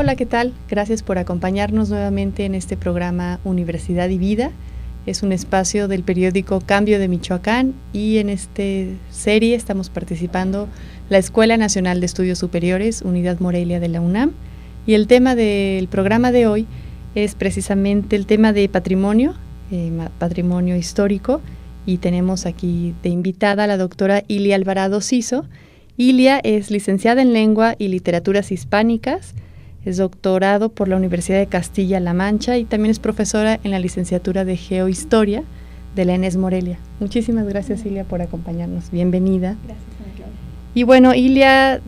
Hola, ¿qué tal? Gracias por acompañarnos nuevamente en este programa Universidad y Vida. Es un espacio del periódico Cambio de Michoacán y en esta serie estamos participando la Escuela Nacional de Estudios Superiores, Unidad Morelia de la UNAM. Y el tema del programa de hoy es precisamente el tema de patrimonio histórico. Y tenemos aquí de invitada a la doctora Ilia Alvarado Ciso. Ilia es licenciada en Lengua y Literaturas Hispánicas, es doctorado por la Universidad de Castilla-La Mancha y también es profesora en la licenciatura de Geohistoria de la ENES Morelia. Muchísimas gracias, Ilia, por acompañarnos. Bienvenida. Gracias, Ana Claudia. Y bueno, Ilia,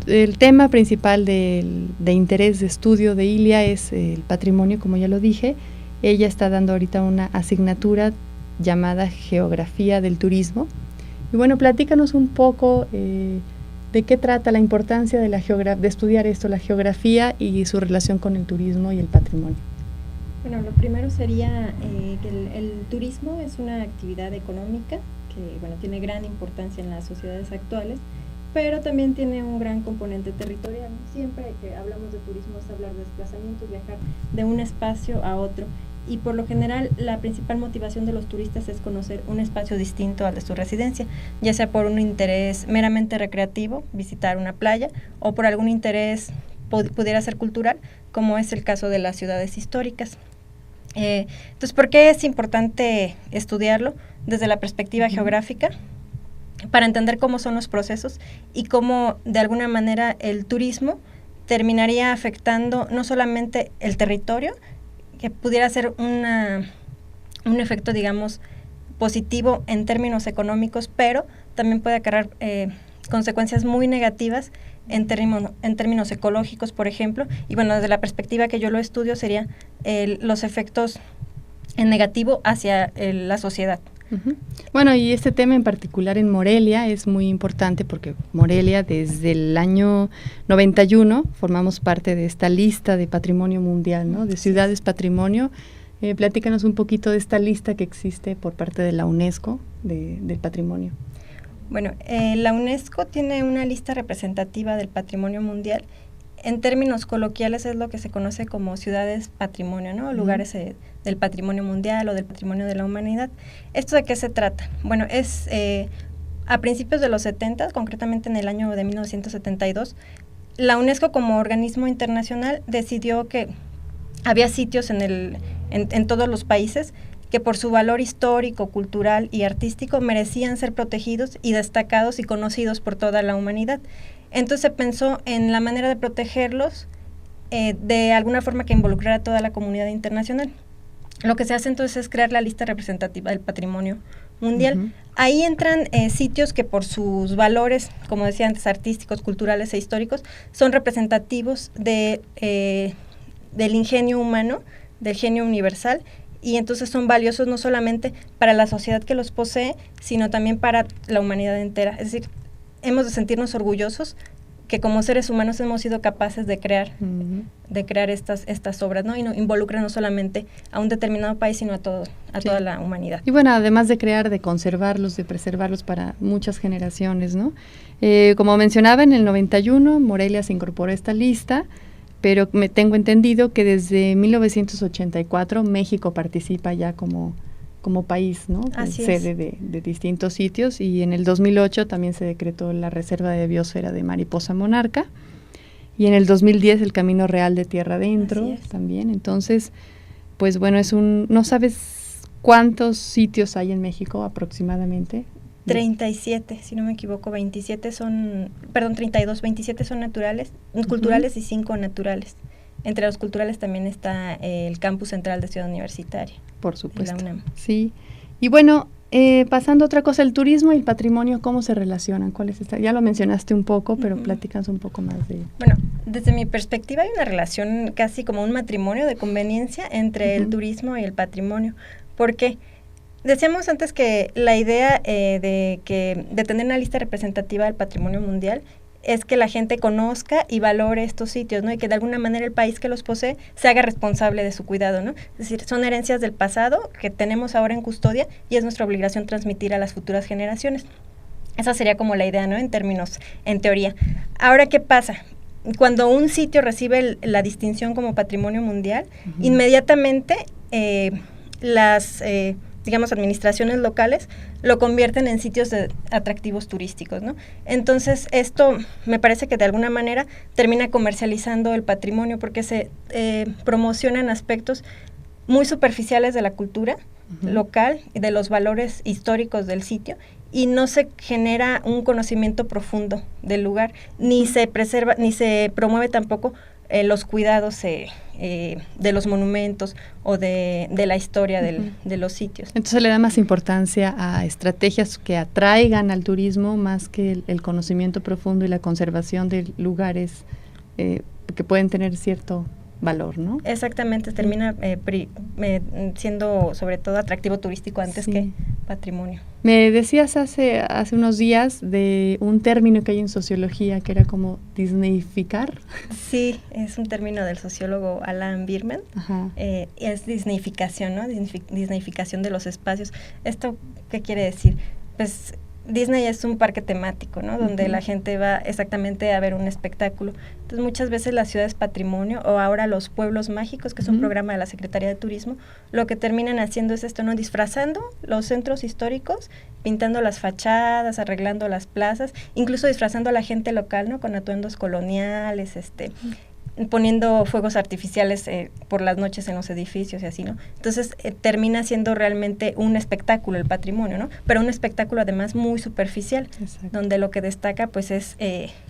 el tema principal de interés de estudio de Ilia es el patrimonio, como ya lo dije. Ella está dando ahorita una asignatura llamada Geografía del Turismo. Y bueno, platícanos un poco de qué trata la importancia de estudiar esto, la geografía y su relación con el turismo y el patrimonio. Bueno, lo primero sería que el turismo es una actividad económica que tiene gran importancia en las sociedades actuales, pero también tiene un gran componente territorial. Siempre que hablamos de turismo es hablar de desplazamiento, viajar de un espacio a otro. Y por lo general la principal motivación de los turistas es conocer un espacio distinto al de su residencia, ya sea por un interés meramente recreativo, visitar una playa, o por algún interés pudiera ser cultural, como es el caso de las ciudades históricas. Entonces, ¿por qué es importante estudiarlo desde la perspectiva geográfica? Para entender cómo son los procesos y cómo de alguna manera el turismo terminaría afectando no solamente el territorio, que pudiera ser un efecto, digamos, positivo en términos económicos, pero también puede acarrear consecuencias muy negativas en términos ecológicos, por ejemplo. Y bueno, desde la perspectiva que yo lo estudio sería los efectos en negativo hacia la sociedad. Uh-huh. Bueno, y este tema en particular en Morelia es muy importante porque Morelia desde el año 91 formamos parte de esta lista de patrimonio mundial, ¿no? De ciudades patrimonio. Platícanos un poquito de esta lista que existe por parte de la UNESCO del patrimonio. Bueno, la UNESCO tiene una lista representativa del patrimonio mundial. En términos coloquiales es lo que se conoce como ciudades patrimonio, ¿no? Lugares del patrimonio mundial o del patrimonio de la humanidad. ¿Esto de qué se trata? Bueno, es a principios de los 70, concretamente en el año de 1972, la UNESCO como organismo internacional decidió que había sitios en todos los países que por su valor histórico, cultural y artístico merecían ser protegidos y destacados y conocidos por toda la humanidad. Entonces se pensó en la manera de protegerlos de alguna forma que involucrara a toda la comunidad internacional. Lo que se hace entonces es crear la lista representativa del patrimonio mundial. Uh-huh. Ahí entran sitios que por sus valores, como decía antes, artísticos, culturales e históricos, son representativos del ingenio humano, del genio universal, y entonces son valiosos no solamente para la sociedad que los posee, sino también para la humanidad entera. Es decir, hemos de sentirnos orgullosos que como seres humanos hemos sido capaces de crear estas obras, ¿no? Y no involucran no solamente a un determinado país, sino a toda la humanidad. Y bueno, además de crear, de conservarlos, de preservarlos para muchas generaciones, ¿no? Como mencionaba, en el 91 Morelia se incorporó a esta lista, pero tengo entendido que desde 1984 México participa ya como país, ¿no? Sede de distintos sitios, y en el 2008 también se decretó la Reserva de Biosfera de Mariposa Monarca, y en el 2010 el Camino Real de Tierra Adentro también. Entonces, pues bueno, ¿no sabes cuántos sitios hay en México aproximadamente? 37, si no me equivoco, 27 son naturales, culturales y 5 naturales. Entre los culturales también está el campus central de Ciudad Universitaria. Por supuesto. De la UNAM. Sí. Y bueno, pasando a otra cosa, el turismo y el patrimonio, ¿cómo se relacionan? ¿Cuál es esta? Ya lo mencionaste un poco, pero platícanos un poco más de ello. Bueno, desde mi perspectiva hay una relación casi como un matrimonio de conveniencia entre el turismo y el patrimonio. ¿Por qué? Decíamos antes que la idea de tener una lista representativa del patrimonio mundial es que la gente conozca y valore estos sitios, ¿no? Y que de alguna manera el país que los posee se haga responsable de su cuidado, ¿no? Es decir, son herencias del pasado que tenemos ahora en custodia y es nuestra obligación transmitir a las futuras generaciones. Esa sería como la idea, ¿no? En teoría. Ahora, ¿qué pasa? cuando un sitio recibe la distinción como patrimonio mundial, inmediatamente las digamos, administraciones locales lo convierten en sitios de atractivos turísticos, ¿no? Entonces, esto me parece que de alguna manera termina comercializando el patrimonio porque se promocionan aspectos muy superficiales de la cultura local y de los valores históricos del sitio, y no se genera un conocimiento profundo del lugar, ni se preserva, ni se promueve tampoco los cuidados de los monumentos o de la historia de los sitios. Entonces le da más importancia a estrategias que atraigan al turismo más que el conocimiento profundo y la conservación de lugares que pueden tener cierto valor, ¿no? Exactamente, termina siendo sobre todo atractivo turístico antes que patrimonio. Me decías hace unos días de un término que hay en sociología que era como disneyficar. Sí, es un término del sociólogo Alan Birman. Es disneyficación, ¿no? Disneyficación de los espacios. ¿Esto qué quiere decir? Pues Disney es un parque temático, ¿no? Donde la gente va exactamente a ver un espectáculo. Entonces, muchas veces la ciudad es patrimonio, o ahora los pueblos mágicos, que es un programa de la Secretaría de Turismo, lo que terminan haciendo es esto, ¿no? Disfrazando los centros históricos, pintando las fachadas, arreglando las plazas, incluso disfrazando a la gente local, ¿no? Con atuendos coloniales, poniendo fuegos artificiales por las noches en los edificios y así, ¿no? Entonces termina siendo realmente un espectáculo el patrimonio, ¿no? Pero un espectáculo además muy superficial, donde lo que destaca pues es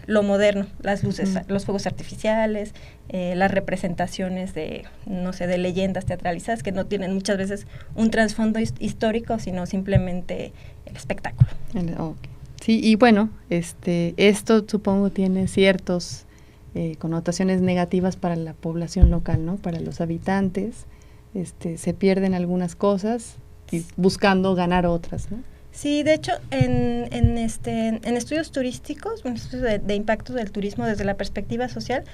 lo moderno, las luces, los fuegos artificiales, las representaciones de, no sé, de leyendas teatralizadas que no tienen muchas veces un trasfondo histórico, sino simplemente el espectáculo. Sí, y bueno, esto supongo tiene ciertos connotaciones negativas para la población local, ¿no? Para los habitantes, se pierden algunas cosas y buscando ganar otras, ¿no? Sí, de hecho, en estudios turísticos, en estudios de impactos del turismo desde la perspectiva social,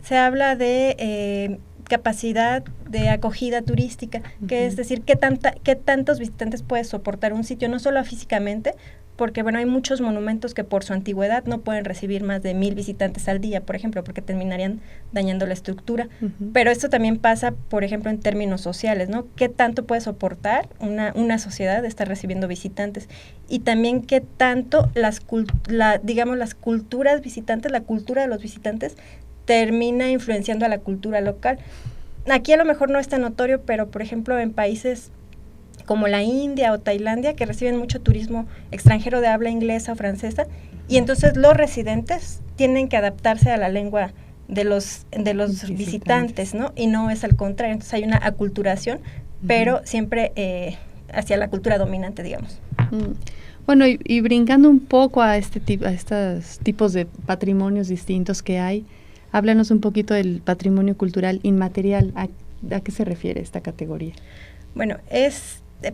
se habla de capacidad de acogida turística, que es decir, qué tantos visitantes puede soportar un sitio, no solo físicamente, porque bueno, hay muchos monumentos que por su antigüedad no pueden recibir más de 1,000 visitantes al día, por ejemplo, porque terminarían dañando la estructura. Pero esto también pasa, por ejemplo, en términos sociales, ¿no? ¿Qué tanto puede soportar una sociedad de estar recibiendo visitantes? Y también qué tanto las culturas visitantes, la cultura de los visitantes, termina influenciando a la cultura local. Aquí a lo mejor no es tan notorio, pero por ejemplo en países como la India o Tailandia, que reciben mucho turismo extranjero de habla inglesa o francesa, y entonces los residentes tienen que adaptarse a la lengua de los visitantes, ¿no? Y no es al contrario, entonces hay una aculturación, pero siempre hacia la cultura dominante, digamos. Bueno, y brincando un poco a estos tipos de patrimonios distintos que hay, háblanos un poquito del patrimonio cultural inmaterial. ¿A qué se refiere esta categoría? Bueno,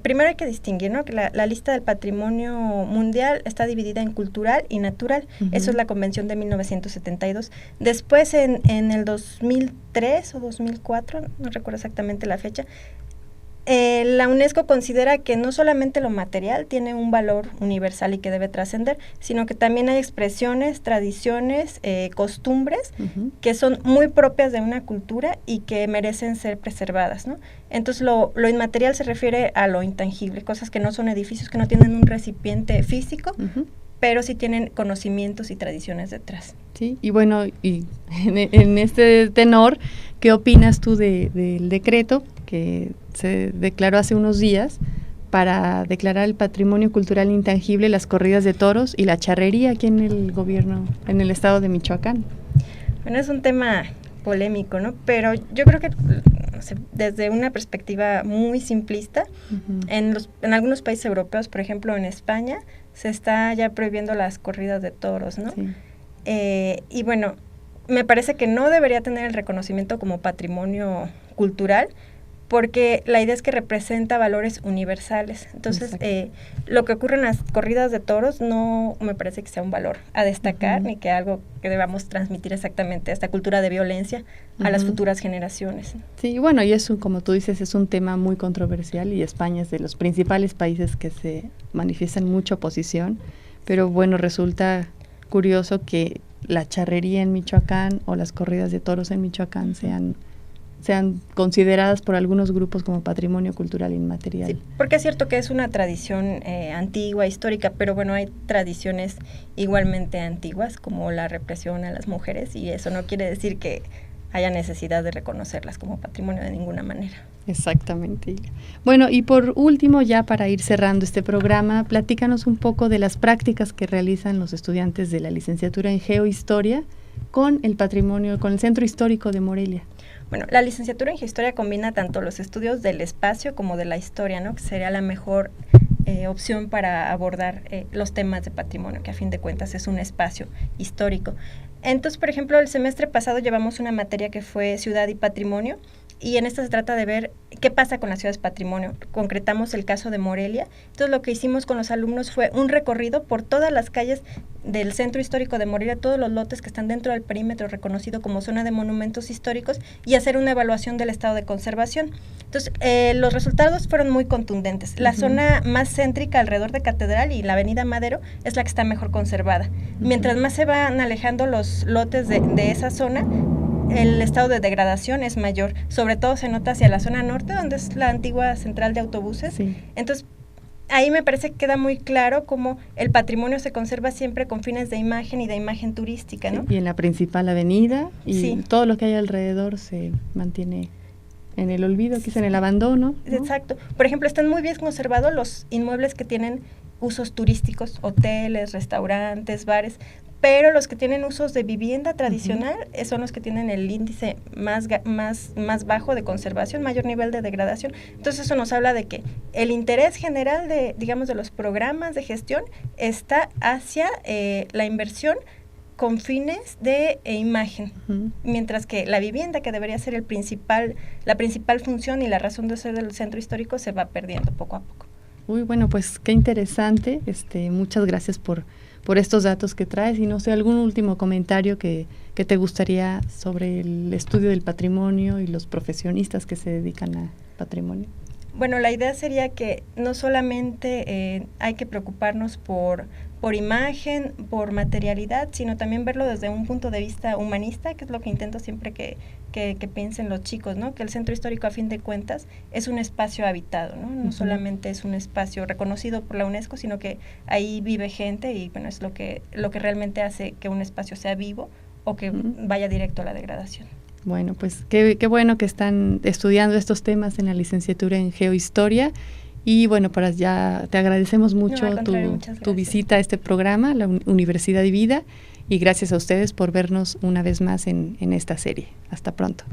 primero hay que distinguir, ¿no? Que la lista del patrimonio mundial está dividida en cultural y natural. Eso es la convención de 1972. Después, en el 2003 o 2004, no recuerdo exactamente la fecha, la UNESCO considera que no solamente lo material tiene un valor universal y que debe trascender, sino que también hay expresiones, tradiciones, costumbres que son muy propias de una cultura y que merecen ser preservadas, ¿no? Entonces lo inmaterial se refiere a lo intangible, cosas que no son edificios, que no tienen un recipiente físico, pero sí tienen conocimientos y tradiciones detrás. Sí, y bueno, y en este tenor, ¿qué opinas tú del decreto que se declaró hace unos días para declarar el patrimonio cultural intangible las corridas de toros y la charrería aquí en el gobierno, en el estado de Michoacán? Bueno, es un tema polémico, ¿no? Pero yo creo que desde una perspectiva muy simplista, en algunos países europeos, por ejemplo en España, se está ya prohibiendo las corridas de toros, ¿no? Sí. Y bueno, me parece que no debería tener el reconocimiento como patrimonio cultural, porque la idea es que representa valores universales. Entonces, lo que ocurre en las corridas de toros no me parece que sea un valor a destacar, ni que algo que debamos transmitir exactamente, esta cultura de violencia a las futuras generaciones. Sí, bueno, y eso, como tú dices, es un tema muy controversial y España es de los principales países que se manifiestan mucha oposición, pero bueno, resulta curioso que la charrería en Michoacán o las corridas de toros en Michoacán sean consideradas por algunos grupos como patrimonio cultural inmaterial. Sí, porque es cierto que es una tradición antigua, histórica, pero bueno, hay tradiciones igualmente antiguas, como la represión a las mujeres, y eso no quiere decir que haya necesidad de reconocerlas como patrimonio de ninguna manera. Exactamente. Bueno, y por último, ya para ir cerrando este programa, platícanos un poco de las prácticas que realizan los estudiantes de la licenciatura en Geohistoria con el patrimonio, con el Centro Histórico de Morelia. Bueno, la licenciatura en Geohistoria combina tanto los estudios del espacio como de la historia, ¿no? Que sería la mejor opción para abordar los temas de patrimonio, que a fin de cuentas es un espacio histórico. Entonces, por ejemplo, el semestre pasado llevamos una materia que fue Ciudad y Patrimonio, y en esta se trata de ver qué pasa con las ciudades patrimonio. Concretamos el caso de Morelia. Entonces, lo que hicimos con los alumnos fue un recorrido por todas las calles del Centro Histórico de Morelia, todos los lotes que están dentro del perímetro reconocido como zona de monumentos históricos, y hacer una evaluación del estado de conservación. Entonces, los resultados fueron muy contundentes. La zona más céntrica alrededor de Catedral y la avenida Madero es la que está mejor conservada. Mientras más se van alejando los lotes de esa zona, el estado de degradación es mayor. Sobre todo se nota hacia la zona norte, donde es la antigua central de autobuses. Sí. Entonces, ahí me parece que queda muy claro cómo el patrimonio se conserva siempre con fines de imagen y de imagen turística, ¿no? Y en la principal avenida, y sí, todo lo que hay alrededor se mantiene en el olvido, quizá en el abandono, ¿no? Exacto. Por ejemplo, están muy bien conservados los inmuebles que tienen usos turísticos, hoteles, restaurantes, bares, pero los que tienen usos de vivienda tradicional son los que tienen el índice más bajo de conservación, mayor nivel de degradación. Entonces eso nos habla de que el interés general de los programas de gestión está hacia la inversión con fines de imagen, mientras que la vivienda, que debería ser la principal función y la razón de ser del centro histórico, se va perdiendo poco a poco. Uy, bueno, pues qué interesante. Muchas gracias por estos datos que traes, y no sé, algún último comentario que te gustaría sobre el estudio del patrimonio y los profesionistas que se dedican a patrimonio. Bueno, la idea sería que no solamente hay que preocuparnos por imagen, por materialidad, sino también verlo desde un punto de vista humanista, que es lo que intento siempre que piensen los chicos, ¿no? Que el centro histórico, a fin de cuentas, es un espacio habitado, ¿no? No solamente es un espacio reconocido por la UNESCO, sino que ahí vive gente, y bueno, es lo que realmente hace que un espacio sea vivo o que vaya directo a la degradación. Bueno, pues qué bueno que están estudiando estos temas en la licenciatura en Geohistoria. Y bueno, ya te agradecemos mucho tu visita a este programa, la Universidad y Vida, y gracias a ustedes por vernos una vez más en esta serie. Hasta pronto.